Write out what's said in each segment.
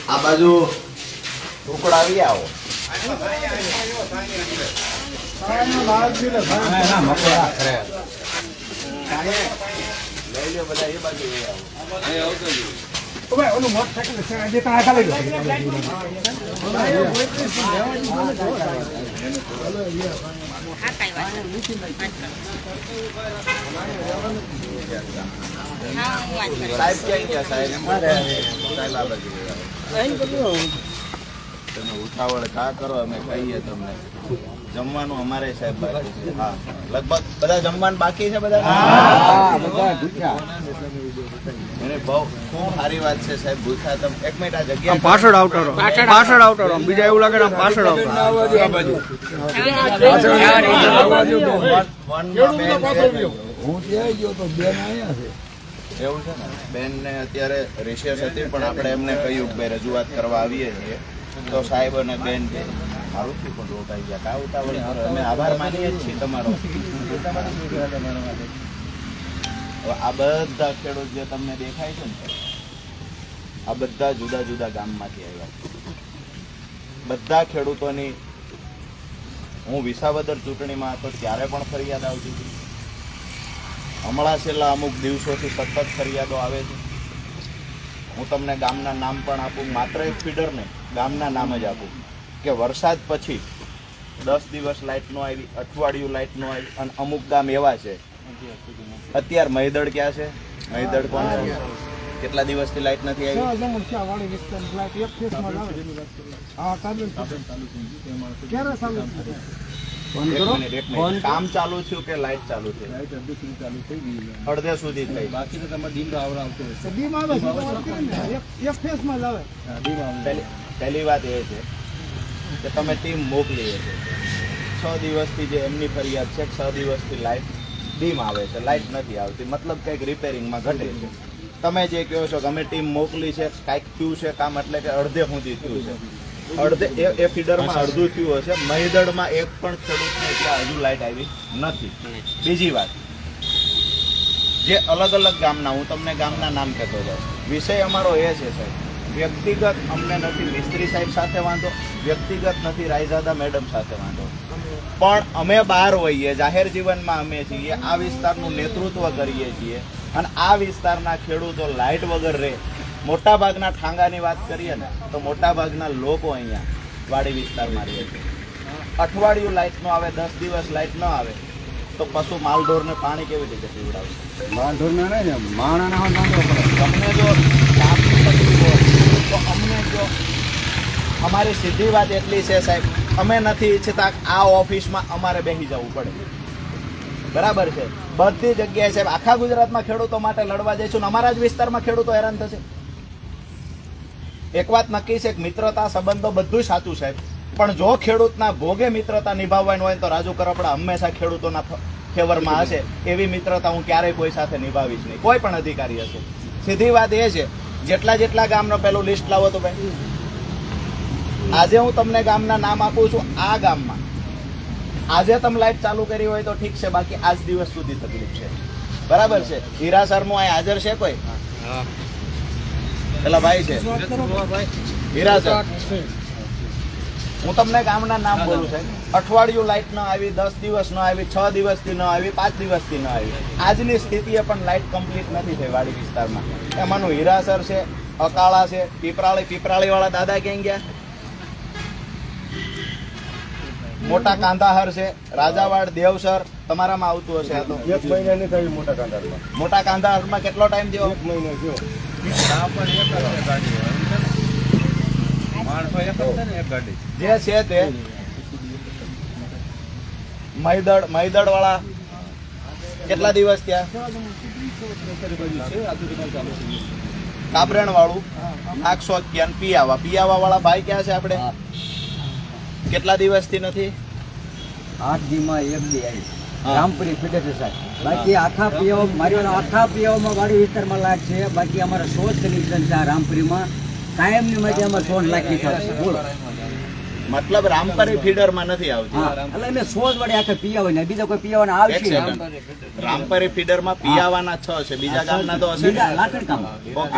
આ બાજુ ટુકડા આવી આવો ઓલું મોટરસાઇકલ જે ત્યાં ખાલી સાહેબ ક્યાં ગયા સાહેબ તમે ઉઠાવળ કા કરો અમે કહીએ તમને જમવાનું અમારે સાહેબ બાકી છે હા લગભગ બધા જમવાનું બાકી છે બધા એને બહુ શું સારી વાત છે સાહેબ ભૂખ્યા તમે એક મિનિટ આ જગ્યા પાછળ આવતો બીજા એવું લાગે પાછળ હું ત્યાં ગયો તો બેન આવ્યા છે એવું છે ને બેન ને અત્યારે રિસેસ હતી પણ આપણે એમને કહ્યું કે ભાઈ રજૂઆત કરવા આવીએ છીએ તો સાહેબ અને બેન મારું થી પણ રોકાઈ ગયા કા ઉતાવળ અમે આભાર માનીએ જ છીએ તમારો આ બધા ખેડૂત જે તમને દેખાય છે ને આ બધા જુદા જુદા ગામમાંથી આવ્યા બધા ખેડૂતોની હું વિસાવદર ચૂંટણીમાં હતો ત્યારે પણ ફરિયાદ આવતી હતી હમણાં છેલ્લા અમુક દિવસોથી સતત ફરિયાદો આવે છે હું તમને ગામના નામ પણ આપું માત્ર એક ફીડર ને ગામના નામ જ આપું કે વરસાદ પછી 10 દિવસ લાઇટ ન આવી અઠવાડિયું લાઇટ ન આવી અને અમુક ગામ એવા છે અત્યારે મહીદડ ક્યાં છે મહીદડ કોણ કેટલા દિવસથી લાઇટ નથી આવી કામ ચાલુ થયું કે લાઇટ ચાલુ છે અડધે સુધી થઈ પહેલી વાત એ છે કે તમે ટીમ મોકલી છે 6 દિવસથી જે એમની ફરિયાદ છે 6 દિવસથી લાઇટ ડીમ આવે છે લાઇટ નથી આવતી મતલબ કંઈક રિપેરિંગમાં ઘટે છે તમે જે કહો છો કે અમે ટીમ મોકલી છે કાંઈક થયું છે કામ એટલે કે અડધે સુધી થયું છે અડધે એ ફીડરમાં અડધું થયું હશે મહીદડમાં એક પણ ખેડૂતને ત્યાં હજુ લાઇટ આવી નથી બીજી વાત જે અલગ અલગ ગામના હું તમને ગામના નામ કહેતો જાઉં વિષય અમારો એ છે સાહેબ વ્યક્તિગત અમને નથી મિસ્ત્રી સાહેબ સાથે વાંધો વ્યક્તિગત નથી રાયઝાદા મેડમ સાથે વાંધો પણ અમે બહાર હોઈએ જાહેર જીવનમાં અમે છીએ આ વિસ્તારનું નેતૃત્વ કરીએ છીએ અને આ વિસ્તારના ખેડૂતો લાઇટ વગર રહે મોટાભાગના ઠાંગાની વાત કરીએ ને તો મોટાભાગના લોકો અહીંયા વાડી વિસ્તારમાં રહે છે અઠવાડિયું લાઇટ ન આવે 10 દિવસ લાઇટ ન આવે તો પશુ માલઢોરને પાણી કેવી રીતે પીવડાવશે માલઢોરના નહીં માણાના તમને જો કામની તકલીફ હોય તો અમને જો અમારી સીધી વાત એટલી છે સાહેબ અમે નથી ઈચ્છતા આ ઓફિસમાં અમારે બેસી જવું પડે બરાબર છે બધી જગ્યાએ સાહેબ આખા ગુજરાતમાં ખેડૂતો માટે લડવા જઈશું ને અમારા જ વિસ્તારમાં ખેડૂતો હેરાન થશે એક વાત નક્કી છે કે મિત્રતા સંબંધો બધું સાચું સાહેબ પણ જો ખેડૂતના ભોગે મિત્રતા નિભાવવાની હોય તો રાજુ કરપડા હંમેશા ખેડૂતોના ફેવરમાં હશે એવી મિત્રતા હું ક્યારેય કોઈ સાથે નિભાવીશ નહીં કોઈ પણ અધિકારી હશે સીધી વાત એ છે જેટલા ગામનો પેલું લિસ્ટ લાવો તો ભાઈ આજે હું તમને ગામના નામ આપું છું આ ગામમાં આજે તમે લાઇટ ચાલુ કરી હોય તો ઠીક છે બાકી આજ દિવસ સુધી તકલીફ છે બરાબર છે હીરાસરનું અહીં હાજર છે કોઈ પેલા ભાઈ છે હીરાસર હું તમને ગામના નામ બોલું છું અઠવાડિયું લાઇટ ન આવી 10 દિવસ ન આવી 6 દિવસથી ન આવી 5 દિવસથી ન આવી આજની સ્થિતિએ પણ લાઇટ કમ્પ્લીટ નથી થઈ વાડી વિસ્તારમાં એમાંનું હીરાસર છે અકાળા છે પીપરાળી વાળા દાદા ક્યાં ગયા મોટા કાંધાહર છે રાજાવાડ દેવસર તમારામાં આવતું હશે આ તો 1 મહિનાની થઈ મોટા કાંધાહરમાં કેટલો ટાઈમ થયો 1 મહિનો થયો જે છે તે મહીદડ વાળા કેટલા દિવસ ત્યાં કાબરેણ વાળું 811 પિયાવા વાળા ભાઈ ક્યાં છે આપણે કેટલા દિવસથી નથી 8 દીમાં 1 દી આવી હા. રામપુરી ફીડર છે સાહેબ. બાકી આખા પીવામાં વાડી વિસ્તારમાં લાગ છે. બાકી અમારા 100 કનેક્શન છે આ રામપુરીમાં. કાયમની માટે અમારે 100 લાખ લીધા છે. બોલો. મતલબ રામપરી ફીડરમાં નથી આવતી. હા એટલે અમે 100 જ વડે આખા પીયા હોય ને બીજા કોઈ પીવાના આવશે એક સેકન્ડ. રામપરી ફીડરમાં પિયાવાના 6 છે, બીજા ગામના તો હશે ને? બીજા લાખણકામ.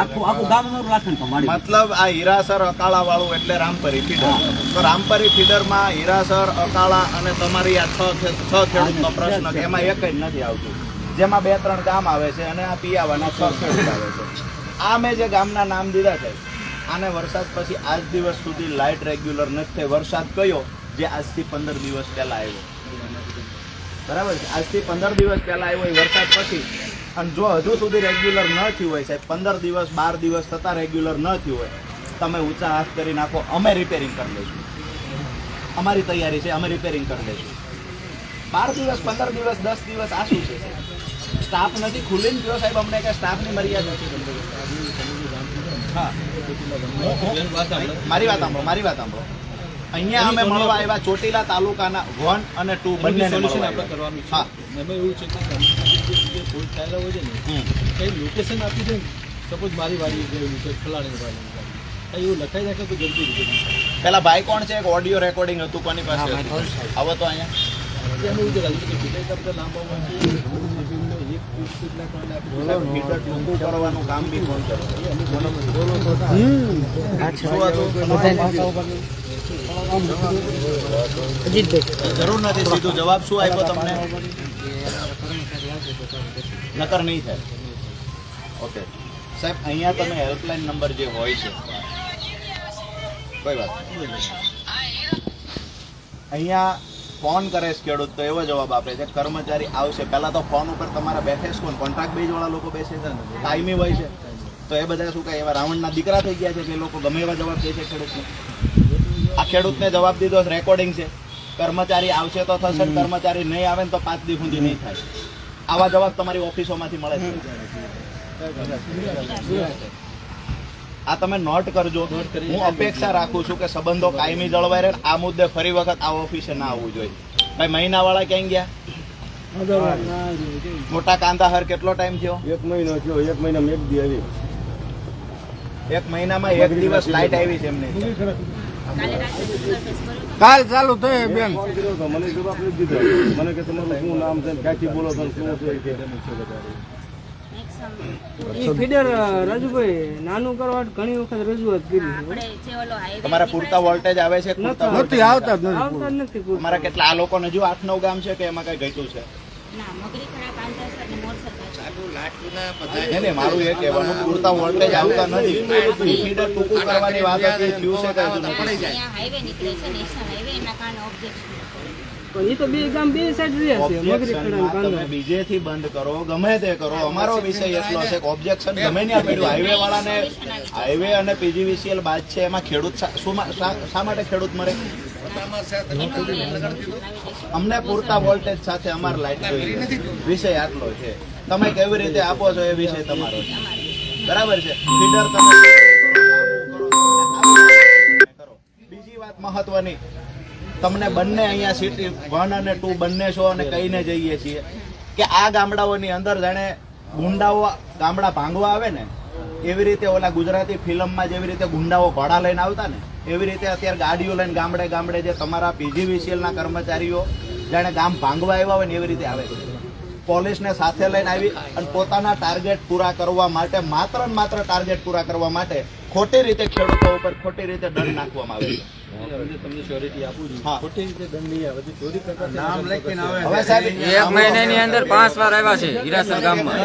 આખું ગામનું લાખણકામ વાડી. મતલબ આ હીરાસર અકાળા વાળું એટલે રામપરી ફીડર. તો રામપરી ફીડરમાં હીરાસર, અકાળા અને તમારી આ 6 ખેડૂતનો પ્રશ્ન કે એમાં એક જ નથી આવતું, જેમાં 2-3 ગામ આવે છે અને આ પિયાવાના 6 ખેડૂત આવે છે. આ મેં જે ગામના નામ દીધા છે, આને વરસાદ પછી આજ દિવસ સુધી લાઇટ રેગ્યુલર નથી થઈ. વરસાદ કયો? જે આજથી 15 દિવસ પહેલા આવ્યો. બરાબર છે, આજથી 15 દિવસ પહેલા આવ્યો એ વરસાદ પછી. અને જો હજુ સુધી રેગ્યુલર ન થયું હોય સાહેબ, 15 દિવસ 12 દિવસ થતાં રેગ્યુલર ન થયું હોય, તમે ઊંચા હાથ કરી નાખો, અમે રિપેરિંગ કરી લઈશું. અમારી તૈયારી છે, અમે રિપેરિંગ કરી લઈશું. 12 દિવસ 15 દિવસ 10 દિવસ આ શું છે? સ્ટાફ નથી ખુલીને ગયો સાહેબ, અમને કે સ્ટાફની મર્યાદા નથી. હા, મારી વાત સાંભળો. અહીંયા અમે મળવા આવ્યા ચોટીલા તાલુકાના 1 અને 2 બંનેને મળવા આવ્યા. હા, એમાં એવું છે કે જે ફોલ્ટ થયેલા હોય છે ને કઈ લોકેશન આપી દે ને, સપોઝ મારી વાડી ગયેલું છે ફલાણી વાડી, એવું લખાઈ રાખે તો જલ્દી રીતે પેલા ભાઈ કોણ છે? એક ઓડિયો રેકોર્ડિંગ હતું, કોની પાસે હતું? આવો તો અહીંયા એમ એવું જરા કે બીજા કરતા લાંબા હોય મીટર ટૂંકું કરવાનું કામ બી કોણ કરે? જરૂર નથી. સીધું જવાબ શું આપ્યો તમને? નકર નહીં થાય. ઓકે સાહેબ, અહીંયા તમે હેલ્પલાઇન નંબર જે હોય છે, કોઈ વાત નહીં. અહીંયા ફોન કરે છે ખેડૂત તો એવો જવાબ આપે છે કર્મચારી આવશે. પહેલા તો ફોન ઉપર તમારા બેઠે છે કોણ? કોન્ટ્રાક્ટ બેઝ વાળા લોકો બેસે છે ને, કાયમી હોય છે. તો એ બધા શું કહે, એવા રાવણના દીકરા થઈ ગયા છે કે લોકો ગમે એવા જવાબ દે છે ખેડૂતને. આ ખેડૂતને જવાબ દીધો, રેકોર્ડિંગ છે. કર્મચારી આવશે તો થશે, કર્મચારી નહીં આવે ને તો 5 દી સુધી નહીં થાય. આવા જવાબ તમારી ઓફિસોમાંથી મળે છે. આ તમે નોટ કરજો. હું અપેક્ષા રાખું છું કે સંબંધો કાયમી જળવાઈ રહે. આ મુદ્દે ફરી વખત આ ઓફિસે ના આવવું જોઈએ. ભાઈ મહિનાવાળા ક્યાં ગયા? મોટા કાંદા હર કેટલો ટાઈમ થયો? 1 મહિનો થયો. 1 મહિનામાં 1 દી આવી. 1 મહિનામાં 1 દિવસ લાઈટ આવી છે એમને. કાલ ચાલુ થઈ બેન. મને જવાબ નથી દીધો. મને કે તમારું શું નામ છે, ક્યાંથી બોલો છો, શું છે? ઈ ફીડર રાજુભાઈ નાનું કરવા ઘણી વખત રજૂઆત કરી છે. તમારા પૂરતા વોલ્ટેજ આવે છે? નથી આવતા જ નથી. આવતા જ નથી પૂરું. તમારા કેટલા આ લોકોને જો 8-9 ગામ છે કે એમાં કઈ ઘટ્યું છે? નહીં, નહીં, મારું એ કહેવાનું પૂરતા વોલ્ટેજ આવતા નથી. ફીડર ટૂંકું કરવાની વાત હતી, થયું છે કે હજુ નથી? પણ ઈ તો બે ગામ બે સાઈડ રહ્યા છે, મગરી Objection ખડા માં કાંદા. તમે બીજેથી બંધ કરો, ગમે તે કરો. અમારો વિષય એટલો છે કે ઓબ્જેક્શન ગમે ત્યાં પડ્યું. હાઈવે વાળાને હાઈવે અને પીજીવીસીએલ બાદ છે, એમાં ખેડૂત શા માટે ખેડૂત મરે? અમને પૂરતા વોલ્ટેજ સાથે અમારે લાઈટ જોઈએ. વિષય આટલો છે. તમે કેવી રીતે આપો છો એ વિષય તમારો છે. બરાબર છે. ફીડર તમે કરો. બીજી વાત મહત્વની, તમને બંને અહીંયા સિટી 1 અને 2 બંને છો અને કહીને જઈએ છીએ કે આ ગામડાઓની અંદર જાણે ગુંડાઓ ગામડા ભાંગવા આવે ને, એવી રીતે ઓલા ગુજરાતી ફિલ્મમાં જેવી રીતે ગુંડાઓ ઘોડા લઈને આવતા ને, એવી રીતે અત્યારે ગાડીઓ લઈને ગામડે ગામડે જે તમારા પીજીવીસીએલના કર્મચારીઓ જાણે ગામ ભાંગવા આવ્યા હોય ને એવી રીતે આવે છે. પોલીસને સાથે લઈને આવી અને પોતાના ટાર્ગેટ પૂરા કરવા માટે, માત્ર ને માત્ર ટાર્ગેટ પૂરા કરવા માટે ખોટી રીતે ખેડૂતો ઉપર ખોટી રીતે દંડ નાખવામાં આવે છે. તમને શ્યોરિટી આપું છું. હા. ખોટી રીતે દંડ નહીં આવે. ચોરી કરતા નામ લખીને આવે. હવે સાહેબ 1 મહિનાની અંદર 5 વાર આવ્યા છે હીરાસર ગામમાં.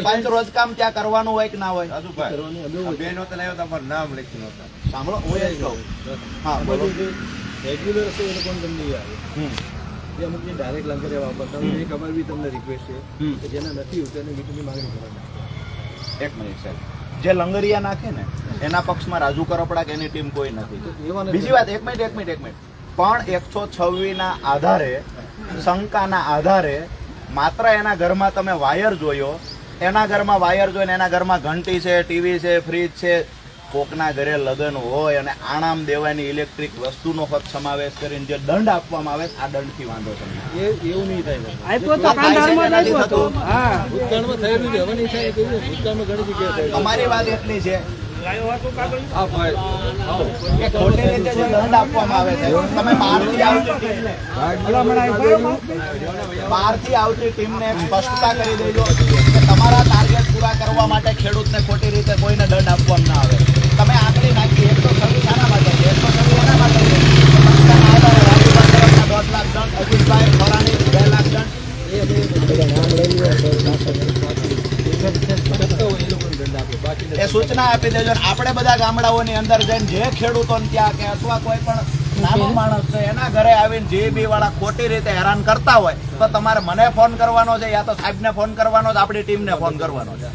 5 રોજ કામ ત્યાં કરવાનું હોય કે ના હોય? બેન હોતા લાવ્યો તમારું નામ લખીને હોતા. સાંભળો, હું એ જ કહું. હા, બોલો. રેગ્યુલર હશે એ લોકોને દંડ નહીં આવે. એ અમુક જે ડાયરેક્ટ લંગર એવા વાપરતા હોય એ ખબર બી તમને રિક્વેસ્ટ છે કે જેના નથી હોતું એને મીટરની માંગણી કરવાની. એક મિનિટ સાહેબ, જે લંગરિયા નાખે ને એના પક્ષમાં રાજુ કરપડા કે એની ટીમ કોઈ નથી. બીજી વાત, એક મિનિટ પણ 126 ના આધારે, શંકાના આધારે માત્ર એના ઘરમાં તમે વાયર જોયો, એના ઘરમાં વાયર જોઈને એના ઘરમાં ઘંટી છે, ટીવી છે, ફ્રીજ છે, કોકના ઘરે લગ્ન હોય અને આણામ દેવાની ઇલેક્ટ્રિક વસ્તુનો ફક્ત સમાવેશ કરીને જે દંડ આપવામાં આવે આ દંડથી વાંધો તમને એવું નહીં થાય આપ્યો તો કાંધારમાં જ આપ્યો તો હા ભૂતકાળમાં થયેલું છે હવે નહીં થાય કેવું ભૂતકાળમાં ઘણી જગ્યાએ થયેલું અમારી વાત એટલી છે આ ભાઈ આવો કે ખોટી રીતે જે દંડ આપવામાં આવે છે તમે બહારથી આવતી ટીમને એક સ્પષ્ટતા કરી દેજો કે તમારા ટાર્ગેટ પૂરા કરવા માટે ખેડૂતને ખોટી રીતે કોઈને દંડ આપવામાં ના આવે. તમે આંકડી નાખી 126 આના માટે છે, 126 એના માટે છે. સંસ્થાના આધારે રાજ્યપાલ તરફના 1.5 લાખ દંડ, અજીતભાઈ ખોરાની 2 લાખ દંડ. એ સૂચના આપી દેજો. આપણે બધા ગામડાઓની અંદર જઈને જે ખેડૂતોને ત્યાં કે અથવા કોઈ પણ નાનો માણસ છે એના ઘરે આવીને જીબી વાળા ખોટી રીતે હેરાન કરતા હોય તો તમારે મને ફોન કરવાનો છે, યા તો સાહેબને ફોન કરવાનો છે, આપણી ટીમને ફોન કરવાનો છે.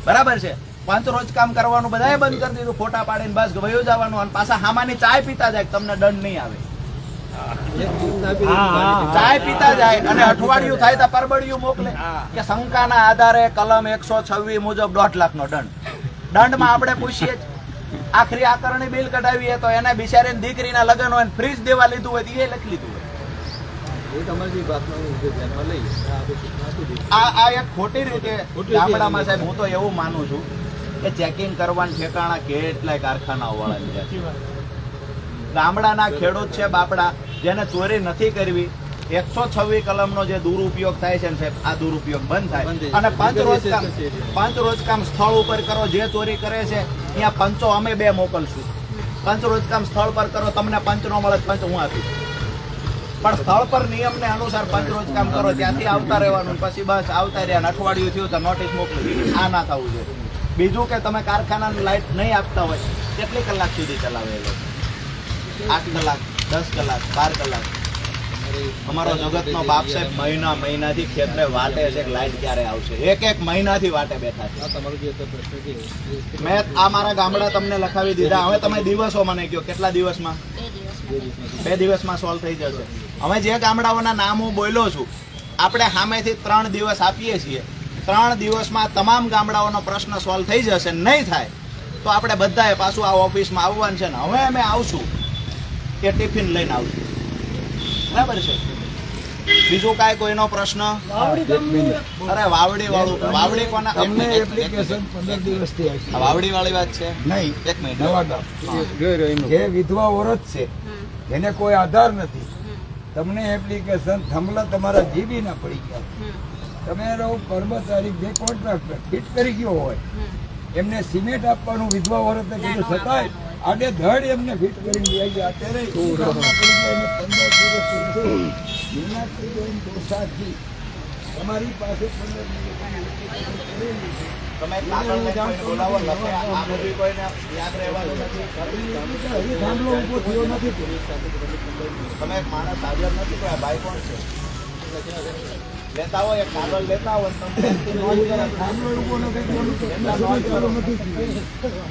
બરાબર છે? પાંચ રોજ કામ કરવાનું બધાએ બંધ કરી દીધું, ફોટા પાડીને બસ વયો જવાનું અને પાછા હામાની ચાય પીતા જાય, તમને દંડ નહીં આવે. ચાય પીતા જાય અને અઠવાડિયું થાય તો પરબડિયું મોકલે કે શંકાના આધારે કલમ 126 મુજબ 1.5 લાખનો દંડ. દંડમાં આપણે પૂછીએ આખરી આકરણી બિલ કઢાવીએ તો એને બિચારીને દીકરીના લગ્ન હોય ફ્રીજ દેવા લીધું હોય તો એ લખી લીધું હોય. એ તમારી વાતનો ધ્યાનમાં લઈએ આ એક ખોટી રીતે ગામડામાં સાહેબ હું તો એવું માનું છું કે ચેકિંગ કરવાના ઠેકાણા કેટલાય કારખાનાઓ વાળા છે. ગામડાના ખેડૂત છે બાપડા જેને ચોરી નથી કરવી, 126 કલમનો જે દુરુપયોગ થાય છે ને સાહેબ, આ દુરુપયોગ બંધ થાય અને પાંચ રોજ કામ સ્થળ ઉપર કરો. જે ચોરી કરે છે ત્યાં પંચો અમે 2 મોકલશું. પાંચ રોજ કામ સ્થળ પર કરો, તમને પંચ નો મળે પંચ હું આપીશ, પણ સ્થળ પર નિયમને અનુસાર પાંચ રોજ કામ કરો, ત્યાંથી આવતા રહેવાનું. પછી બસ આવતા રહ્યા અઠવાડિયું થયું તો નોટિસ મોકલી. આ ના થવું જોઈએ. બીજું કે તમે કારખાનાની લાઇટ નહીં આપતા હોય કેટલી કલાક સુધી ચલાવે? 8 કલાક, 10 કલાક, 12 કલાક. અમારો જગતનો બાપ સાહેબ મહિનાથી ખેતરે વાટે છે કે લાઈટ ક્યારે આવશે. એક મહિનાથી વાટે બેઠા છે. તમારો જે પ્રશ્ન છે મેં આ મારા ગામડા તમને લખાવી દીધા. હવે તમે દિવસો મને કહો કેટલા દિવસમાં? 2 દિવસમાં સોલ્વ થઈ જશે. હવે જે ગામડાઓના નામ હું બોલ્યો છું, આપણે સામેથી 3 દિવસ આપીએ છીએ. 3 દિવસમાં તમામ ગામડાઓનો પ્રશ્ન સોલ્વ થઈ જશે. નહીં થાય તો આપણે બધાએ પાછું આ ઓફિસમાં આવવાનું છે ને હવે અમે આવશું કે ટિફિન લઈને આવશું. બરાબર છે? બીજું કાંઈ કોઈનો પ્રશ્ન? અરે વાવડી વાળું, વાવડી કોના? વાવડી વાળી વાત છે નહીં. 1 મિનિટ. જે વિધવા ઓરત છે એને કોઈ આધાર નથી, તમને એપ્લિકેશન થંભલા તમારા જીબી ના પડી ગયા, તમે કર્મચારી જે કોન્ટ્રાક્ટર ફિટ કરી ગયો હોય એમને સિમેન્ટ આપવાનું વિધવા ઓરતે કીધું, છતાંય આડે ધડ એમને ફિટ કરીને લઈ ગયા. અત્યારે 15 દિવસ તમારી પાસે 15 તમે કાગળને કોઈને બોલાવો, લખે. આ બધી કોઈને યાદ રહેવાનું નથી. થાંભલો ઉભો થયો નથી. તમે એક માણસ હાજર નથી, કોઈ ભાઈ કોણ છે લેતા હોય, એક કાગળ લેતા હોય થાંભલો ઉભો નથી.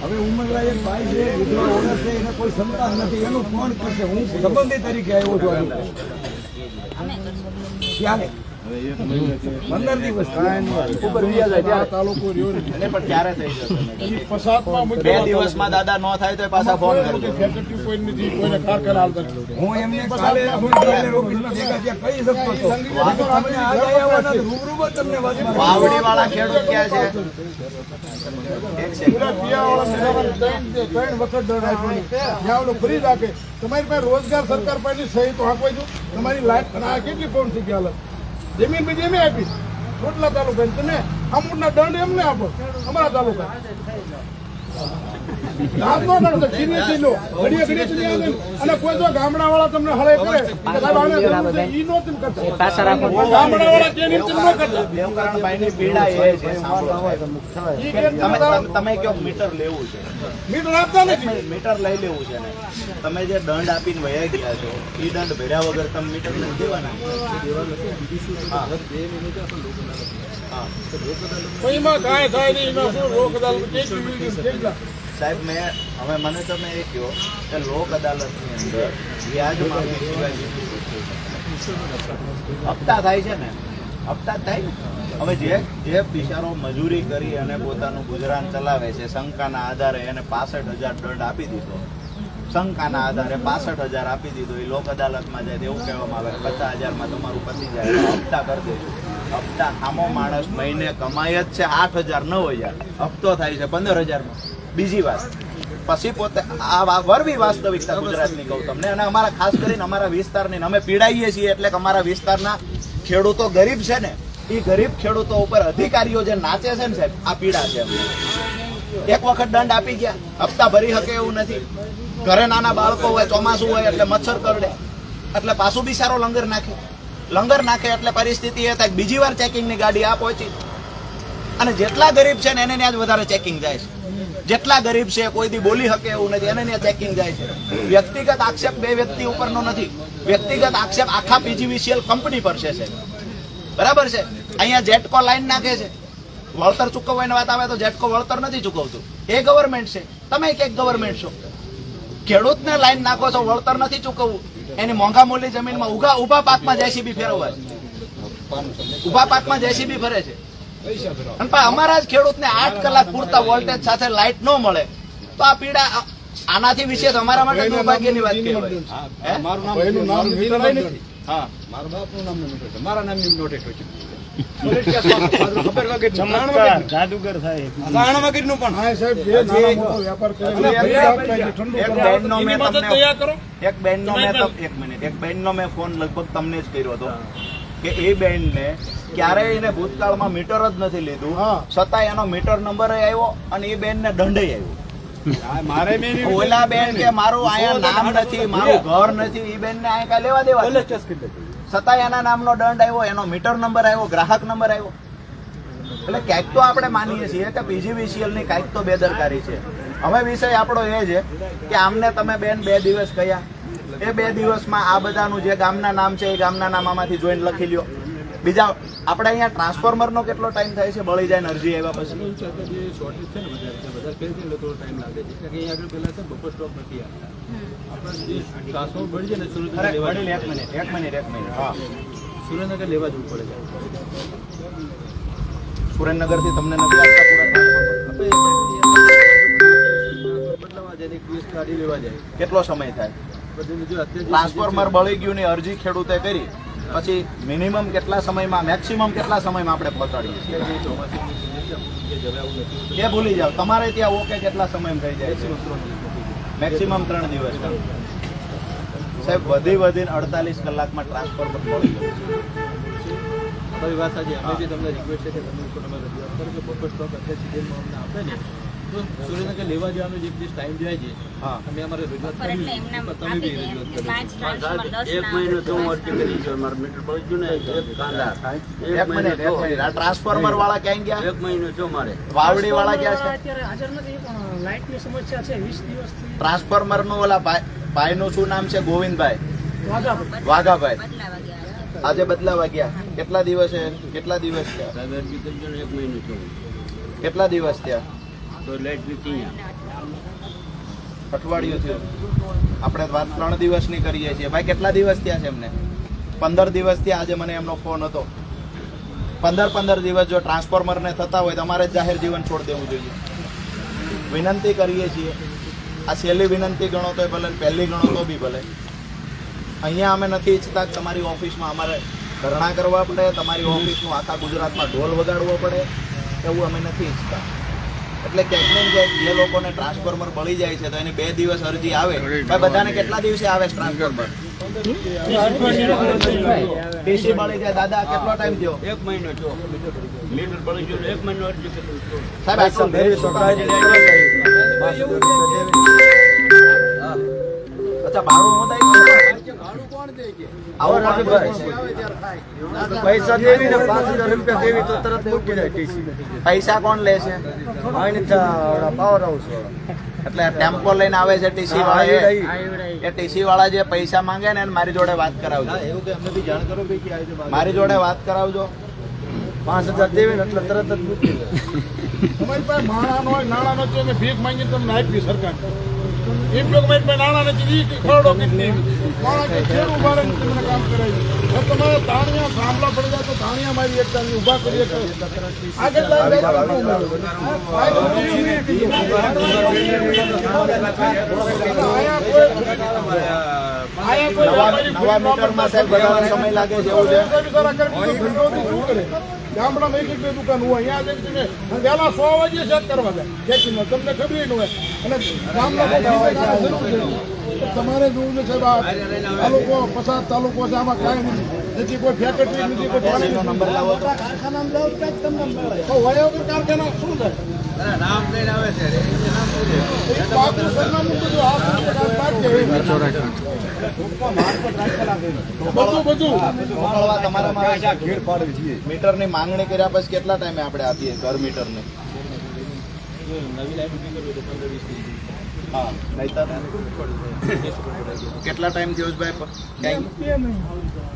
હવે ઉંમરલાયક ભાઈ છે, વિધવા ઓરત છે, એને કોઈ સંતાન નથી, એનું કોણ કરશે? હું સંબંધી તરીકે આવ્યો છું. ક્યારે 15 દિવસ ઉપર વ્યાજ જાય તાલુકો રહ્યો ને એને પણ ક્યારે થઈ જશે? પસાતમાં 2 દિવસમાં દાદા ન થાય તો પાછા ફોન કરજો. ફેકલ્ટી કોઈ નથી, કોઈને કારખાના હાલતા નથી. હું એમને કાલે ભેગા ત્યાં કહી શકતો હતો. તમને આજે આવવાના રૂબરૂ જ તમને વાત વાવડી વાળા ખેડૂત ક્યાં છે? એક સેકન્ડ. પૂરા પિયાવાળા ત્રણ વખત દંડ આપ્યો. જ્યાં ઓલો ફ્રી રાખે. તમારી પાસે રોજગાર સરકાર પાસે સહી તો આપો છો. તમારી લાઈફ અને આ કેટલી કોણ થઈ ગયા? જમીન બીજી એમ આપી રોટલા તાલુકા તમે અમૂળના દંડ એમને આપો અમારા તાલુકા. અને કોઈ જો ગામડા વાળા તમને હળે કરે ઈ નો તેમ કરતા. ગામડા વાળા કે નીચે ન કરતા. દેવકરણભાઈની પીડા એ છે, તમે કયો મીટર લેવું છે, મીટર આપતા નથી. મીટર લઈ લેવું છે ને તમે જે દંડ આપીને વયા ગયા છો એ દંડ ભર્યા વગર તમે મીટર નથી દેવાના. એમાં કાંઈ થાય નહીં. એમાં શું લોક અદાલત કેટલા સાહેબ મેં હવે મને તમે એ કહો કે લોક અદાલતની અંદર વ્યાજ માફી સિવાય હપ્તા થાય છે ને, હપ્તા જ થાય ને. હવે જે બિચારો મજૂરી કરી અને પોતાનું ગુજરાન ચલાવે છે, શંકાના આધારે એને 65,000 દંડ આપી દીધો, શંકાના આધારે 65,000 આપી દીધો, એ લોક અદાલતમાં જાય તો એવું કહેવામાં આવે 50,000માં તમારું પતી જાય, હપ્તા કરી દેજો. હપ્તા આમો માણસ મહિને કમાય જ છે 8,000 9,000, હપ્તો થાય છે 15,000માં. બીજી વાત પછી પોતે આ વરવી વાસ્તવિકતા ગુજરાતની કહું તમને, અને અમારા ખાસ કરીને અમારા વિસ્તારની અમે પીડાઈએ છીએ એટલે કે અમારા વિસ્તારના ખેડૂતો ગરીબ છે ને, એ ગરીબ ખેડૂતો ઉપર અધિકારીઓ જે નાચે છે ને સાહેબ, આ પીડા છે અમને. એક વખત દંડ આપી ગયા, હપ્તા ભરી શકે એવું નથી, ઘરે નાના બાળકો હોય, ચોમાસું હોય એટલે મચ્છર કરડે એટલે પાછું બિચારો લંગર નાખે એટલે પરિસ્થિતિ એ થાય બીજી વાર ચેકિંગની ગાડી આ પહોંચી. અને જેટલા ગરીબ છે ને એને ત્યાં જ વધારે ચેકિંગ જાય છે, જેટલા ગરીબ છે કોઈ દી બોલી શકે એવું નથી એને ત્યાં ચેકિંગ જાય છે. વ્યક્તિગત આક્ષેપ બે વ્યક્તિ ઉપરનો નથી, વ્યક્તિગત આક્ષેપ આખા પીજીવીસીએલ કંપની પર છે. બરાબર છે, અહીંયા જેટકો લાઈન નાખે છે, વળતર ચૂકવવાની વાત આવે તો જેટકો વળતર નથી ચૂકવતું, એ ગવર્મેન્ટ છે, તમે એક ગવર્મેન્ટ છો. ખેડૂતને લાઈન નાખો છો, વળતર નથી ચૂકવવું, એની મોંઘા મૂલ્ય જમીનમાં ઉભા પાકમાં જેસીબી ફેરવવા છે, ઉભા પાકમાં જેસીબી ફરે છે. અને અમારા જ ખેડૂતને 8 કલાક પૂરતા વોલ્ટેજ સાથે લાઈટ ન મળે તો આ પીડા આનાથી વિશેષ અમારા માટે દુર્ભાગ્યની વાત કહેવાય. મારું નામ ભાઈનું નામ મીટર નથી. હા, મારા બાપનું નામ નોટેટ છે, મારા નામની નોટેટ હોય છે. જાદુગર થાય. જાણવાગીરનું પણ હા સાહેબ, જે નાના મોટો વેપાર કરે છે, ઠંડુ એક કરો. બેનનો મેં એની મદદ તમને તૈયાર કરો. એક બેનનો મેં ફોન લગભગ તમને જ કર્યો હતો કે એ બેનને ક્યારેય એને ભૂતકાળમાં મીટર જ નથી લીધું, હા. છતાં એનો મીટર નંબર આવ્યો અને એ બેનને દંડે આવ્યો. મારે મેં ઓલા બેન કે મારું અહીંયા નામ નથી, મારું ઘર નથી, એ બેનને અહીંયા કાંઈ લેવા દેવા નથી. છતાં એના નામનો દંડ આવ્યો, એનો મીટર નંબર આવ્યો, ગ્રાહક નંબર આવ્યો. એટલે ક્યાંક તો આપણે માનીએ છીએ કે પીજીવીસીએલ ની કાંઈક તો બેદરકારી છે. હવે વિષય આપણો એ છે કે આમને તમે બેન 2 દિવસ કહ્યા, એ 2 દિવસમાં આ બધાનું જે ગામના નામ છે એ ગામના નામામાંથી જોઈને લખી લ્યો. બીજા આપણે અહીંયા ટ્રાન્સફોર્મરનો કેટલો ટાઈમ થાય છે બળી જાય ને અરજી આવ્યા પછી? શોર્ટેજ છે ને બધા કહે છે થોડો ટાઈમ લાગે છે, કે અહીંયા આગળ પહેલા છે બપોર સ્ટોક નથી આવતા. આપણે જે ટ્રાન્સફોર્મર બળી જાય ને સુરેન્દ્રનગર લેવા વડીલ, એક મિનિટ. હા, સુરેન્દ્રનગર લેવા જવું પડે છે. સુરેન્દ્રનગરથી તમને નથી આવતા પૂરા બદલાવા જાય ક્વિઝ ગાડી લેવા જાય. કેટલો સમય થાય? બધું જો અત્યારે ટ્રાન્સફોર્મર બળી ગયું ની અરજી ખેડૂતે કરી પછી મિનિમમ કેટલા સમયમાં, મેક્સિમમ કેટલા સમયમાં આપણે પહોંચાડીએ છીએ? કે ભૂલી જાવ તમારે ત્યાં ઓકે કેટલા સમયમાં થઈ જાય છે? મેક્સિમમ 3 દિવસ. સાહેબ વધીને 48 કલાકમાં ટ્રાન્સફોર્મર બળી ગયું છે. અમારી વાત સાચી, અમે બી તમને રિક્વેસ્ટ છે કે તમે લોકો તમે રજૂઆત કરો કે બપોર સ્ટોક અત્યારે સિઝનમાં અમને આપે ને તો સુરેન્દ્રનગર લેવા જવાનો જે દિવસ ટાઈમ જાય છે, હા. અમે અમારે રજૂઆત એટલે કરી એમને પણ તમે બી આપી રજૂઆત દે કરી. 5 ટ્રાન્સફર 10 એક મહિનો તો હું અરજી કરી છે, મારું મીટર પડી ગયું ને એક કાંદા એક મિનિટ. આ ટ્રાન્સફોર્મર વાળા ક્યાં ગયા? એક મહિનો છો મારે વાવડી વાળા ક્યાં છે? અત્યારે હાજર નથી પણ લાઇટની સમસ્યા છે 20 દિવસથી. ટ્રાન્સફોર્મર નું ઓલા ભાઈનું શું નામ છે? ગોવિંદભાઈ વાઘાભાઈ. બદલાવા ગયા. આજે બદલાવા ગયા. કેટલા દિવસ થયા? સાહેબ અરજી કરી છે ને એક મહિનો છો કેટલા દિવસ થયા? તો લાઈટ બી અઠવાડિયું થયું. આપણે વાત 3 દિવસની કરીએ છીએ. ભાઈ કેટલા દિવસ થયા છે એમને? 15 દિવસ થયા. આજે મને એમનો ફોન હતો. 15 દિવસ જો ટ્રાન્સફોર્મરને થતા હોય તમારે જ જાહેર જીવન છોડ દેવું જોઈએ. વિનંતી કરીએ છીએ, આ છેલ્લી વિનંતી ગણો તો ભલે, પહેલી ગણો તો બી ભલે. અહીંયા અમે નથી ઈચ્છતા કે તમારી ઓફિસમાં અમારે ધરણા કરવા પડે, તમારી ઓફિસનું આખા ગુજરાતમાં ઢોલ વગાડવો પડે, એવું અમે નથી ઈચ્છતા. એટલે ક્યાંક ને ક્યાંક જે લોકોને ટ્રાન્સફોર્મર બળી જાય છે તો એની 2 દિવસ અરજી આવે. ભાઈ બધાને કેટલા દિવસે આવે છે ટ્રાન્સફોર્મર? ટીસી બળી જાય દાદા કેટલો ટાઈમ થયો? એક મહિનો છો મીટર પડી ગયું એક મહિનો અરજી કરી. સાહેબ આટલું દેરી અચ્છા ભાડું હું દઈ આવો પૈસા દેવી ને 5,000 રૂપિયા દેવી તો તરત મૂકી જાય ટીસી. પૈસા કોણ લે છે? પાવર હાઉસ એટલે ટેમ્પો લઈને આવે છે ટીસી વાળા. એ ટીસી વાળા જે પૈસા માંગે ને એને મારી જોડે વાત કરાવજો. એવું કે અમે બી જાણ કરો ભાઈ કે આ રીતે મારી જોડે વાત કરાવજો. 5,000 દેવી ને એટલે તરત જ મૂકી જાય. તમારી પાસે નાણાંનો હોય, નાણાંનો છે, અમે ભીખ માંગીને તમને આપી સરકાર. એમ જો મારી પાસે નાણાં નથી ઈ ખરડો કેટલી માણસ કે ખેડૂત ઉભા રહીને તમને કામ કરાવી હવે તમારે ધાણિયા સાંભળા પડી જાય તો ધાણિયા મારી એક ધાણી ઊભા કરીએ તો આગળ લાવી જાય તો નવા મીટરમાં સાહેબ વધારે સમય લાગે છે એવું છે. ગામડામાં એક બે દુકાન હોય અહીંયા જેમ તમે વહેલા 100 વાગે સેટ કરવા જાય ખેતીમાં તમને ખબર ન હોય અને ગામના તમારે જોવું છે સાહેબ આ તાલુકો 50 તાલુકો છે આમાં કાંઈ નથી કોઈ ફેક્ટરી નથી કોઈ પાણીનો નંબર લાવો કારખાનામાં જાવ ત્યાં તમને મળે તો હોય વગર કારખાના શું થાય નામ લઈને આવે છે મીટરની માંગણી કર્યા પછી કેટલા ટાઈમે આપણે આપીએ ઘર મીટરને? નવી લાઈટ ઊભી કરવી તો 15-20 દિવસ. હા, નહીંતર કેટલા ટાઈમ થયો છે ભાઈ? ક્યાંય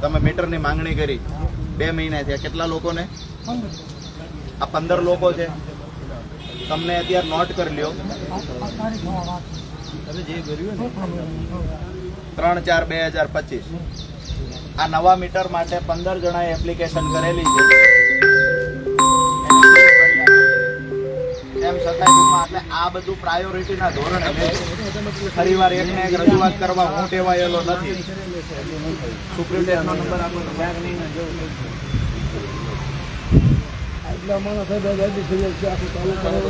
તમે મીટરની માંગણી કરી 2 મહિના થયા, કેટલા લોકોને? આ 15 લોકો છે. તમને અત્યારે નોટ કરી લ્યો 3/4/2025 આ નવા મીટર માટે 15 જણાએ એપ્લિકેશન કરેલી છે. એમ છતાં ટૂંકમાં એટલે આ બધું પ્રાયોરિટીના ધોરણે ફરીવાર એકને એક રજૂઆત કરવા હું ટેવાયેલો નથી. સુપ્રિન્ટેન્ડનો નંબર આપો. એટલા માણસ સાહેબ આજે થઈ જાય છે આખું તાલુકાનો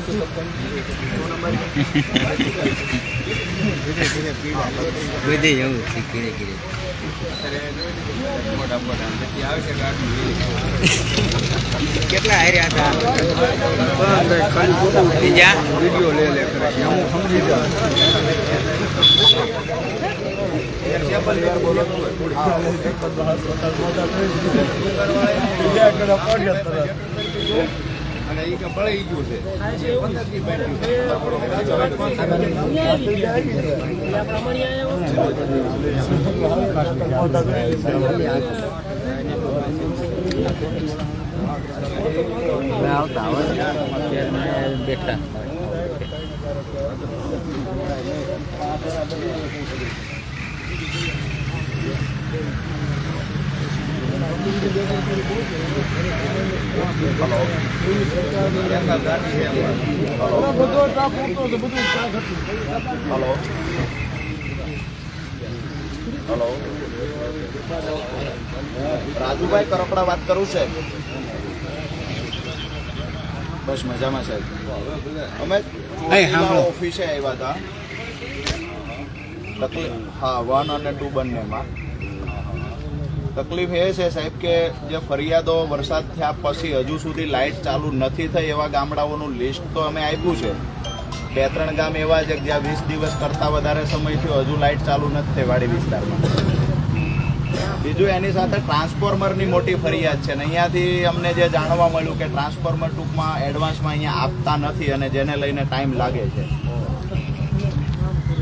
કેટલા હાર્યા હતા વિડીયો લે કરે હું સમજી જાઉં. અને એ કે બળી ગયું છે આવતા બેઠા બધો સ્ટાફ પૂરતો છે બધું સ્ટાફ હતું. હલો હલો રાજુભાઈ કરપડા વાત કરું છે. બસ મજામાં સાહેબ. અમે ઓફિસે આવ્યા હતા. તકલીફ હા 1 અને 2 બંનેમાં. તકલીફ એ છે સાહેબ કે જે ફરિયાદો વરસાદ થયા પછી હજુ સુધી લાઇટ ચાલુ નથી થઈ એવા ગામડાઓનું લિસ્ટ તો અમે આપ્યું છે. 2-3 ગામ એવા છે જ્યાં 20 દિવસ કરતાં વધારે સમય થયો હજુ લાઇટ ચાલુ નથી થઈ વાડી વિસ્તારમાં. બીજું એની સાથે ટ્રાન્સફોર્મરની મોટી ફરિયાદ છે ને અહીંયાથી અમને જે જાણવા મળ્યું કે ટ્રાન્સફોર્મર ટૂંકમાં એડવાન્સમાં અહીંયા આપતા નથી અને જેને લઈને ટાઈમ લાગે છે.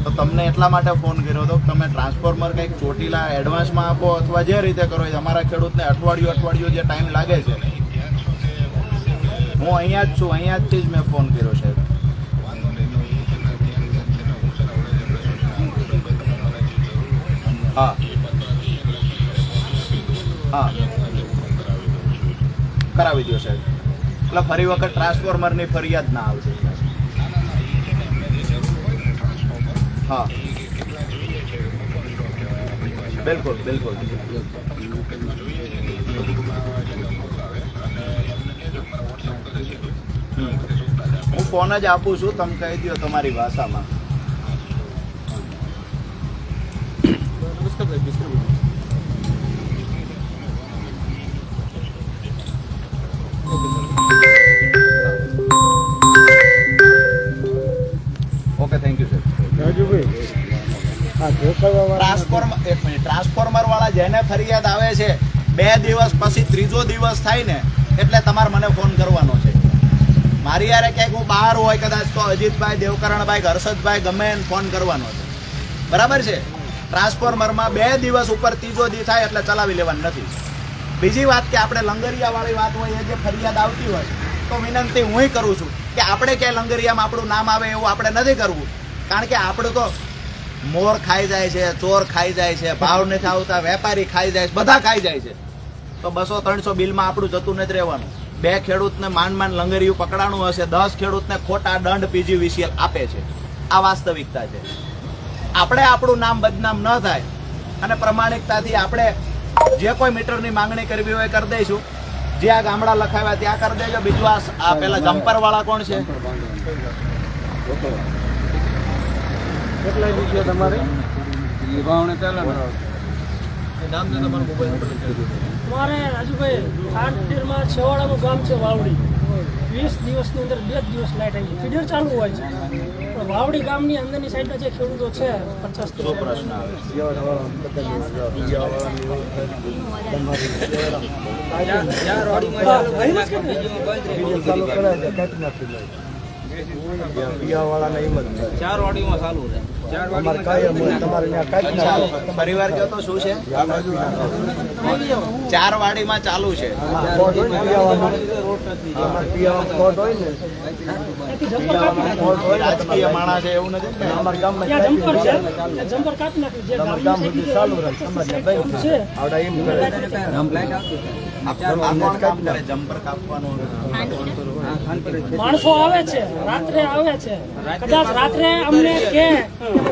તો તમને એટલા માટે ફોન કર્યો હતો કે તમે ટ્રાન્સફોર્મર કંઈક ચોટીલા એડવાન્સમાં આપો અથવા જે રીતે કરો અમારા ખેડૂતને અઠવાડિયું જે ટાઈમ લાગે છે. હું અહીંયા જ છું, અહીંયાથી જ મેં ફોન કર્યો છે. હા હા કરાવી દો સાહેબ. એટલે ફરી વખત ટ્રાન્સફોર્મરની ફરિયાદ ના આવશે. હા બિલકુલ બિલકુલ. હું ફોન જ આપું છું, તમે કહી દો તમારી ભાષામાં. નમસ્કાર સાહેબ, distributor. Okay thank you sir. Transformer વાળા જેને ફરિયાદ આવે છે 2 દિવસ પછી 3જો દિવસ થાય ને એટલે તમારે મને ફોન કરવાનો છે. મારી યારે ક્યાંક હું બહાર હોય કદાચ તો અજીતભાઈ, દેવકરણભાઈ, હર્ષદભાઈ ગમે એને ફોન કરવાનો છે. બરાબર છે. ટ્રાન્સફોર્મરમાં 2 દિવસ ઉપર 3જો દી થાય એટલે ચલાવી લેવાનું નથી. બીજી વાત કે આપણે લંગરિયા વાળી વાત હોય એ જે ફરિયાદ આવતી હોય તો વિનંતી હું કરું છું કે આપણે ક્યાંય લંગરિયામાં આપણું નામ આવે એવું આપણે નથી કરવું. કારણ કે આપણે તો મોર ખાઈ જાય છે, ચોર ખાઈ જાય છે, ભાવ નથી આવતા વેપારી ખાઈ જાય છે, બધા ખાઈ જાય છે. તો 200-300 બિલમાં આપણું જતું નથી રહેવાનું. 2 ખેડૂતને માંડ લંગરિયું પકડાણું હશે, 10 ખેડૂતને ખોટા દંડ PGVCL આપે છે. આ વાસ્તવિકતા છે. આપણે આપણું નામ બદનામ ન થાય અને પ્રમાણિકતાથી આપણે જે કોઈ મીટરની માંગણી કરવી હોય કરી દઈશું. જે આ ગામડા લખાવ્યા ત્યાં કરી દેજો. બીજું આ પેલા જમ્પર વાળા કોણ છે? કેટલા રૂપિયા તમારે નિભાવણે ચાલે ને નામ ને તમારો મોબાઈલ નંબર લખી દેજો. મારે રાજુભાઈ ખાંડમાં છેવાડાનું ગામ છે વાવડી. 20 દિવસની અંદર 2 દિવસ લાઈટ આવી. ફીડર ચાલુ હોય છે પણ વાવડી ગામની અંદરની સાઈડના જે ખેડૂતો છે 50 શું પ્રશ્ન આવે? ચાર વાડીમાં ચાલુ રહે. પરિવાર કયો તો શું છે? 4 વાડીમાં ચાલુ છે. રાજકીય માણસ છે એવું નથી ને? જમ્પર છે જમ્પર કાપી નાખ્યું જે ગામની ચાલુ રહે જમ્પર કાપવાનું માણસો આવે છે રાત્રે આવે છે કદાચ રાત્રે અમને કે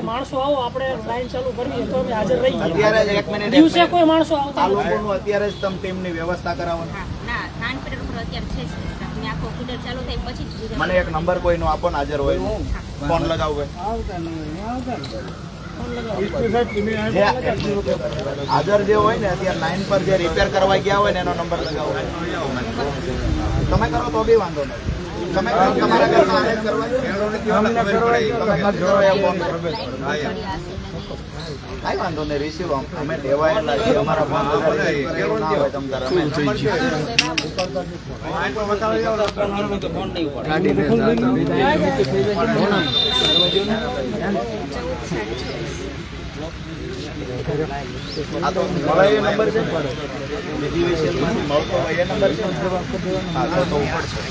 માણસો આવો આપણે લાઈન ચાલુ કરવી તો અમે હાજર રહીએ. અત્યારે જ 1 મિનિટ દિવસે કોઈ માણસો આવતા આ લોકોનું અત્યારે જ તમે ટીમની વ્યવસ્થા કરાવવાની. ના ખાન પીટર ઉપર અત્યારે છે જ. મેં આખો ફીડર ચાલુ થાય પછી જ બીજા મને એક નંબર કોઈનો આપો ને હાજર હોય ફોન લગાવો. હાજર જે હોય ને અત્યારે લાઈન પર જે રિપેર કરવા ગયા હોય ને એનો નંબર લગાવો. તમે કરો તો બી વાંધો નહીં. તમે કરો તમારા ઘરમાં આને જ કરવા. કાંઈ વાંધો નહીં. રિસીવ અમે લેવાયેલા છીએ. અમારા ફોન ના હોય તમ તારે અમે આ તો મળે એ નંબર છે. બીજી વિષયમાંથી મળતો હોય એ નંબર છે. હા તો ઉપડશે.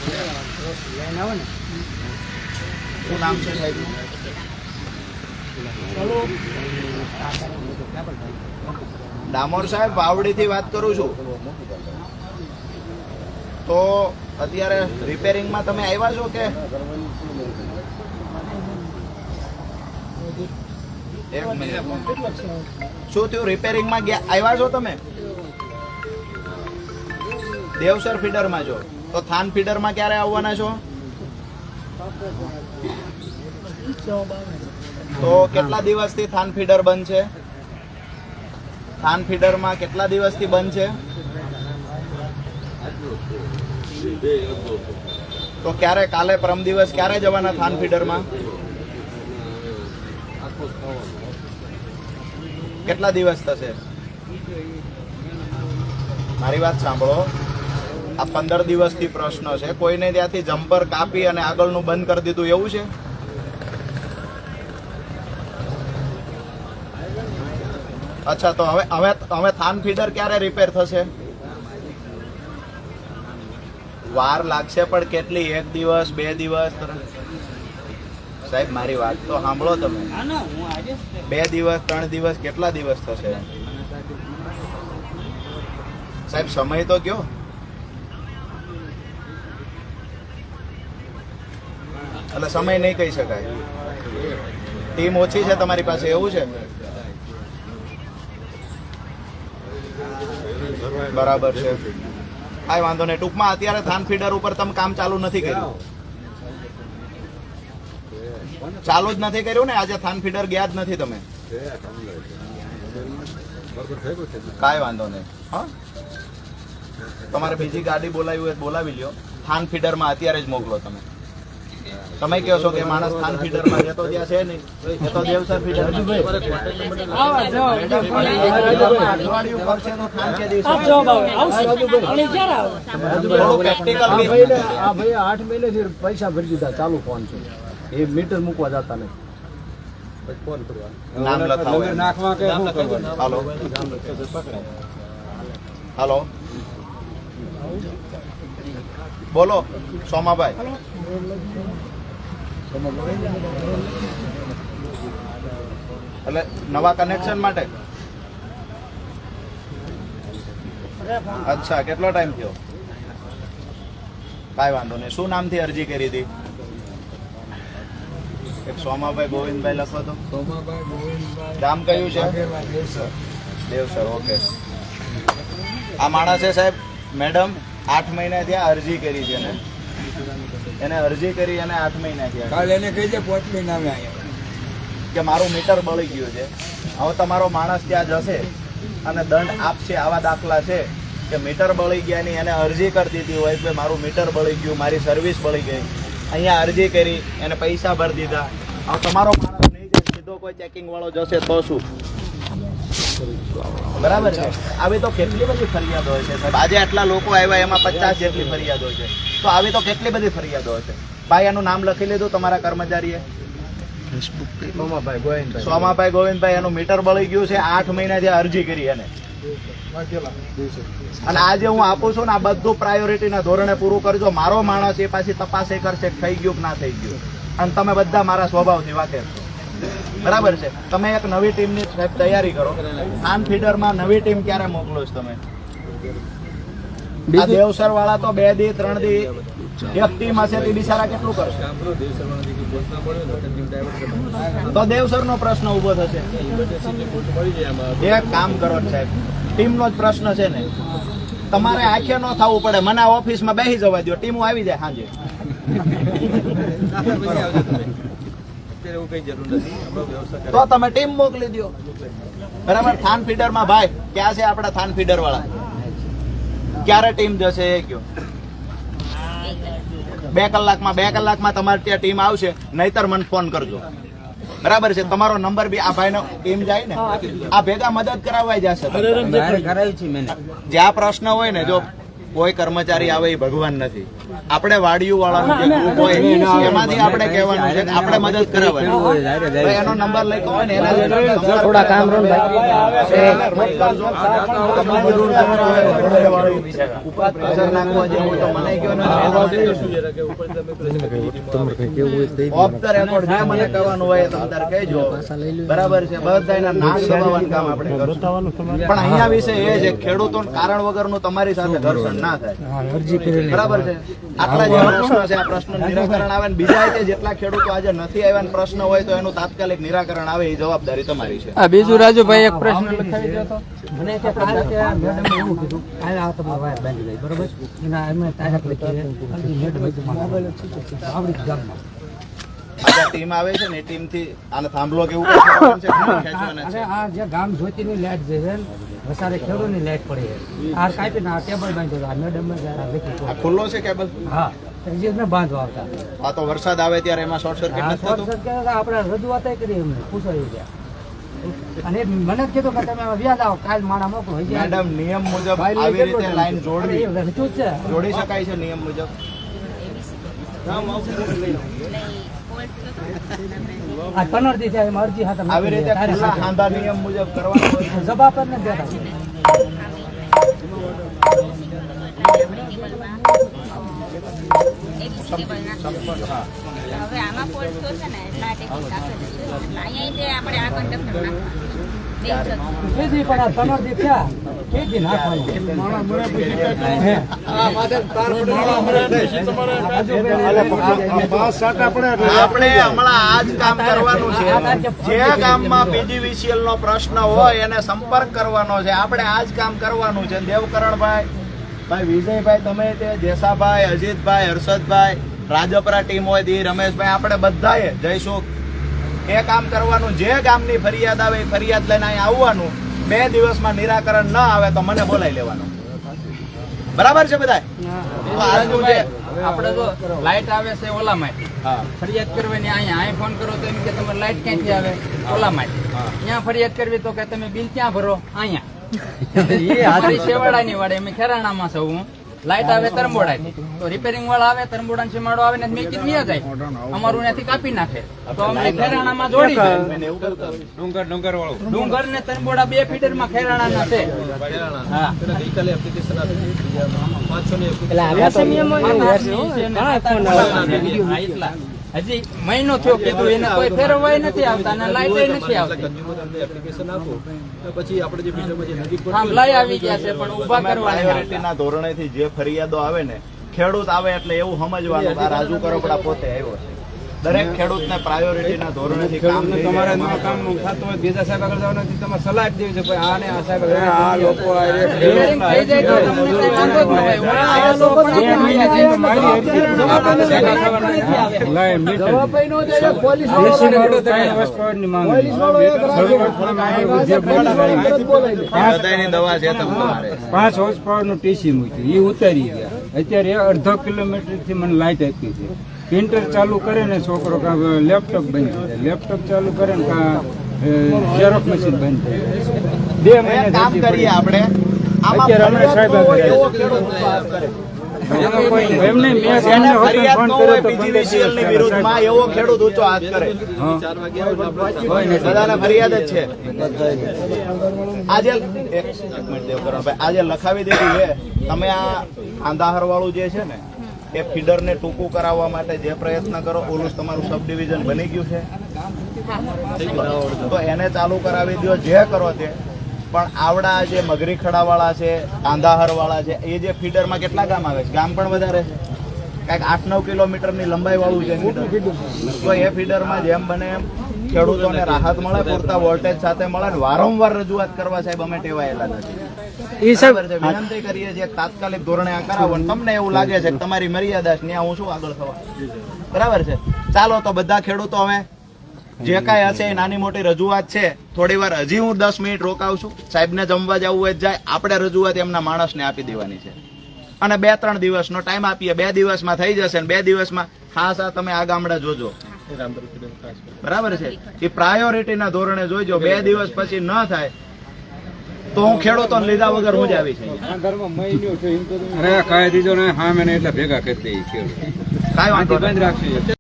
શું નામ છે સાહેબ? ડામોર સાહેબ, વાવડીથી વાત કરું છું. તો અત્યારે રિપેરિંગમાં તમે આવ્યા છો કે? એક મિનિટ. શું થયું? રિપેરિંગમાં આવ્યા છો તમે? દેવસર ફીડરમાં છો તો થાન ફીડરમાં ક્યારે આવવાના છો? તો કેટલા દિવસથી થાન ફીડર બંધ છે? થાન ફીડરમાં કેટલા દિવસથી બંધ છે? તો ક્યારે? કાલે પરમ દિવસ ક્યારે જવાના થાન ફીડરમાં? કેટલા દિવસ થશે? મારી વાત સાંભળો. આ 15 દિવસથી પ્રશ્ન છે. કોઈને ત્યાંથી જમ્પર કાપી અને આગળનું બંધ કરી દીધું એવું છે? અચ્છા, તો હવે થાન ફીડર ક્યારે રિપેર થશે? વાર લાગશે પણ કેટલી? 1 દિવસ, 2 દિવસ? સાહેબ મારી વાત તો સાંભળો તમે. 2 દિવસ, 3 દિવસ, કેટલા દિવસ થશે? સાહેબ સમય તો કયો. એટલે સમય નહીં કહી શકાય. ટીમ ઓછી છે તમારી પાસે એવું છે? બરાબર છે. કાંઈ વાંધો નહીં. ટૂંકમાં અત્યારે થાન ફીડર ઉપર તમે કામ ચાલુ નથી કર્યું? ચાલુ જ નથી કર્યું ને? આજે થાન ફીડર ગયા જ નથી તમે? કાંઈ વાંધો નહીં. હા, તમારે બીજી ગાડી બોલાવી હોય બોલાવી લ્યો. થાન ફીડરમાં અત્યારે જ મોકલો તમે. તમે કહો છો કે માણસ થાન ફીડરમાં જતો ત્યાં છે નહીં, એ તો દેવસર ફીડર. અઠવાડિયું કરશે તો થાન કે દિવસે આ ભાઈ 8 મહિનેથી પૈસા ભરી દીધા. ચાલુ ફોન છે. એ મીટર મૂકવા જતા નહીં. ફોન કરવા નામ લખાવો. નાખવા કે શું કરવાનું? હાલો હાલો, બોલો સોમાભાઈ. એટલે નવા કનેક્શન માટે. અચ્છા, કેટલો ટાઈમ થયો? કાંઈ વાંધો નહીં. શું નામથી અરજી કરી હતી? એક સોમાભાઈ ગોવિંદભાઈ લખો તો. સોમાભાઈ ગોવિંદભાઈ ગામ કયું છે? દેવસર. ઓકે. આ માણસે સાહેબ મેડમ 8 મહિના થયા અરજી કરી છે એને અરજી કરી અને 8 મહિના થયા કાલે એને કહી દે પોટલી નામે અહીંયા કે મારું મીટર બળી ગયું છે. હવે તમારો માણસ ત્યાં જશે અને દંડ આપશે. આવા દાખલા છે કે મીટર બળી ગયાની એને અરજી કરી દીધી હોય કે મારું મીટર બળી ગયું, મારી સર્વિસ બળી ગઈ, અહીંયા અરજી કરી એને પૈસા ભરી દીધા. હવે તમારો માણસ નહીં જાય, સીધો કોઈ ચેકિંગ વાળો જશે તો શું? બરાબર છે. આવી તો કેટલી બધી ફરિયાદો હોય છે સાહેબ. આજે આટલા લોકો આવ્યા એમાં 50 જેટલી ફરિયાદો છે. તો આવી તો કેટલી બધી ફરિયાદો હોય છે. ભાઈ એનું નામ લખી લીધું તમારા કર્મચારીએ? સોમાભાઈ ગોવિંદભાઈ. એનું મીટર બળી ગયું છે, 8 મહિનાથી અરજી કરી એને. અને આજે હું આપું છું ને આ બધું પ્રાયોરિટીના ધોરણે પૂરું કરજો. મારો માણસ એ પાછી તપાસ એ કરશે થઈ ગયું કે ના થઈ ગયું. અને તમે બધા મારા સ્વભાવથી વાકેફ છો. બરાબર છે. તમે એક નવી ટીમની સાહેબ તૈયારી કરો. ખાન ફીડરમાં નવી ટીમ ક્યારે મોકલો છો તમે? આ દેવસર વાળા તો 2 દી 3 દી એક ટીમ હશે તે બિચારા કેટલું કરશે? તો દેવસર નો પ્રશ્ન ઉભો થશે. એક કામ કરો સાહેબ, ટીમ નો જ પ્રશ્ન છે ને. તમારે આંખે ન થવું પડે. મને ઓફિસમાં બેસી જવા દો, ટીમો આવી જાય સાંજે. તો તમે ટીમ મોકલી દો. બરાબર. થાન ફીડર માં ભાઈ ક્યાં છે આપડા થાન ફીડર વાળા? ક્યારે ટીમ જશે એ કયો? 2 કલાકમાં તમારે ત્યાં ટીમ આવશે. નહીતર મને ફોન કરજો. બરાબર છે. તમારો નંબર બી આ ભાઈ નો ટીમ જાય ને આ ભેગા મદદ કરાવવા જશે. જ્યાં પ્રશ્ન હોય ને, જો કોઈ કર્મચારી આવે એ ભગવાન નથી. આપણે વાડિયું વાળાનું જે ગ્રુપ હોય એમાંથી આપણે કહેવાનું છે કે આપણે મદદ કરાવવાની. એનો નંબર લખ્યો હોય ને એના થોડા કામ ઉપર પ્રેશર નાખવા જેવું તો મને કહો ને. ઓફ ધ રેકોર્ડ જે મને કહેવાનું હોય તમે તાર કહેજો. બરાબર છે. બધાના નાક દબાવવાનું કામ આપણે કરશું. પણ અહીંયા વિશે એ છે ખેડૂતો કારણ વગરનું તમારી સાથે ઘર્ષણ ના થાય. બરાબર છે. આટલા જે પ્રશ્નો છે આ પ્રશ્ન નિરાકરણ આવે. બીજા છે જેટલા ખેડૂતો આજે નથી આવ્યા ને પ્રશ્ન હોય તો એનું તાત્કાલિક નિરાકરણ આવે એ જવાબદારી તમારી છે. બીજું રાજુભાઈ એક પ્રશ્ન લખાવી દો તો. મને કે મેડમ એવું કીધું કાલે આ તમારા વાયર બાંધી ગઈ બરોબર. એના એમને તારીખ લખી મેડમ આવડી ગામમાં આજે ટીમ આવે છે ને એ ટીમ થી આને થાંભલો કેવું ખેંચવાના છે. આ જે ગામ જ્યોતિની લાઈટ જે છે વસારે ખેડૂતની લાઈટ પડી છે. આ કાપીને આ ટેબલ બાંધ્યો આ મેડમ આ ખુલ્લો છે કેબલ? હા મેં બાંધવા આવતા. આ તો વરસાદ આવે ત્યારે એમાં શોર્ટ સર્કિટ નથી થતું? આપણે રજૂઆત કરી એમને પૂછાવી ગયા અને મને જ કીધું કે તમે વ્યાજ આવો કાલ માણા મોકલો. મેડમ નિયમ મુજબ આવી રીતે લાઈન જોડવી જોડી શકાય છે નિયમ મુજબ? આ પનરથી થાય એમાં અરજી હાથમાં આવી રીતે ખુલ્લા હાંધા નિયમ મુજબ કરવાનું હોય. જવાબ જ નથી દેતા. હવે આમાં ફોલ્ટ તો છે ને એટલા ટેકનિક આપે છે એટલે અહીંયા જે આપણે આ કંડક્ટર આપણે હમણાં આ જ કામ કરવાનું છે. જે ગામમાં PGVCL નો પ્રશ્ન હોય એને સંપર્ક કરવાનો છે. આપણે આ જ કામ કરવાનું છે. દેવકરણભાઈ, ભાઈ વિજયભાઈ, તમે તે જેસાભાઈ, અજીતભાઈ, હર્ષદભાઈ, રાજપરા ટીમ હોય દી રમેશભાઈ, આપણે બધાએ જઈશું. એ કામ કરવાનું. જે ગામની ફરિયાદ આવે એ ફરિયાદ લઈને અહીં આવવાનું. 2 દિવસમાં નિરાકરણ ન આવે તો મને બોલાવી લેવાનું. બરાબર છે બધા? આપણે તો લાઈટ આવે છે ઓલા માટે ફરિયાદ કરવાની. અહીંયા ફોન કરો તો એમ કે તમારે લાઈટ ક્યાંથી આવે? ઓલા માટે. ત્યાં ફરિયાદ કરવી તો કે તમે બિલ ક્યાં ભરો? અહીંયા શેવાડાની વાડે અમે ખેરાણામાં છું. હું લાઈટ આવે તરંબોડા તો રિપેરિંગ વાળા આવે તરંબોડા સીમાડો આવે ને મેં કીધું જાય અમારું ત્યાંથી કાપી નાખે તો અમને ખેરાણામાં જોડી દે. ડુંગર ને તરંબોડા 2 ફીડર માં ખેરાણાના છે. હા ગઈકાલે એપ્લિકેશન આપી 500 ની હજી મહિનો થયો કીધું એને કોઈ ફેરવવાય નથી આવતા અને લાઈટ નથી આવતી. એપ્લિકેશન આપો તો પછી આપણે જે ફીડરમાં જે નજીક આમ લઈ આવી ગયા છે પણ ઊભા કરવાના પ્રાયોરિટીના ધોરણેથી જે ફરિયાદો આવે ને, ખેડૂત આવે એટલે એવું સમજવાનું કે આ રાજુ કરોપડા પોતે આવ્યો છે. દરેક ખેડૂતને પ્રાયોરિટીના ધોરણેથી કામ થઈ તમારે જાય. કામ થતું હોય બીજા સાહેબ આગળ જવાનું નથી, તમારે સલાહ જ દેવી છે ભાઈ આને આ સાહેબ આ લોકો રિપેરિંગ થઈ જાય તો તમને કઈ વાંધો જ ન હોય. આ લોકો પણ બધાયની દવા છે તમારે. 5 હોર્સ પાવર નું ટીસી મૂક્યું એ ઉતારી ગયા. અત્યારે 1/2 કિલોમીટર થી મને લાઈટ આપી છે. પ્રિન્ટર ચાલુ કરે ને છોકરો કાં લેપટોપ બંધ થઈ જાય, લેપટોપ ચાલુ કરે ને કાં ઝેરોક્સ મશીન બંધ થઈ જાય. 2 મહિને કામ કરીએ આપણે. આમાં અત્યારે હમણાં સાહેબ ફરિયાદ ન હોય આવ્યા. એવો ખેડૂત વાત કરે. એમાં કોઈ એમને મેં જેને સામને હોતે ફરિયાદ ફોન ન કર્યો હોય તો 15 PGVCL ની દિવસ વિરુદ્ધમાં એવો ખેડૂત ઊંચો હાથ કરે. 4 વાગે આવે એટલે આપણે કોઈ નથી. બધાને ફરિયાદ જ છે. આજે એક મિનિટ દેવકરણભાઈ, આજે લખાવી દીધી છે. તમે આ આંદાહર વાળું જે છે ને એ ફીડરને ટૂંકું કરાવવા માટે જે પ્રયત્ન કરો, ઓલું તમારું સબ ડિવિઝન બની ગયું છે તો એને ચાલુ કરાવી દો, જે કરો તે. પણ આવડા જે મગરી ખડાવાળા છે, આંદાહર વાળા છે, એ જે ફીડરમાં કેટલા ગામ આવે છે? ગામ પણ વધારે છે, કાંઈક 8-9 કિલોમીટરની લંબાઈ વાળું છે ફીડર. તો એ ફીડરમાં જેમ બને એમ ખેડૂતોને રાહત મળે, પૂરતા વોલ્ટેજ સાથે મળે ને વારંવાર રજૂઆત કરવા સાહેબ અમે ટેવાયેલા નથી. બરાબર છે, વિનંતી કરીએ છીએ તાત્કાલિક ધોરણે આ કરાવો. અને તમને એવું લાગે છે કે તમારી મર્યાદા છે, ત્યાં હું શું આગળ થવા? બરાબર છે. ચાલો તો બધા ખેડૂતો હવે જે કાંઈ હશે એ નાની મોટી રજૂઆત છે, થોડી વાર હજી હું 10 મિનિટ રોકાવશું. સાહેબને જમવા જવું હોય જાય, આપણે રજૂઆત એમના માણસને આપી દેવાની છે અને 2-3 દિવસનો ટાઈમ આપીએ. 2 દિવસમાં થઈ જશે ને 2 દિવસમાં ખાસ આ તમે આ ગામડા જોજો. બરાબર છે, એ પ્રાયોરિટીના ધોરણે જોઈજો. 2 દિવસ પછી ન થાય તો હું ખેડૂતોને લીધા વગર હું જ આવી છે. અરે કાંઈ દીધો ને હા મેં એટલે ભેગા કરી દઈ કાંઈ વાંધો નહીં. બંધ રાખશે.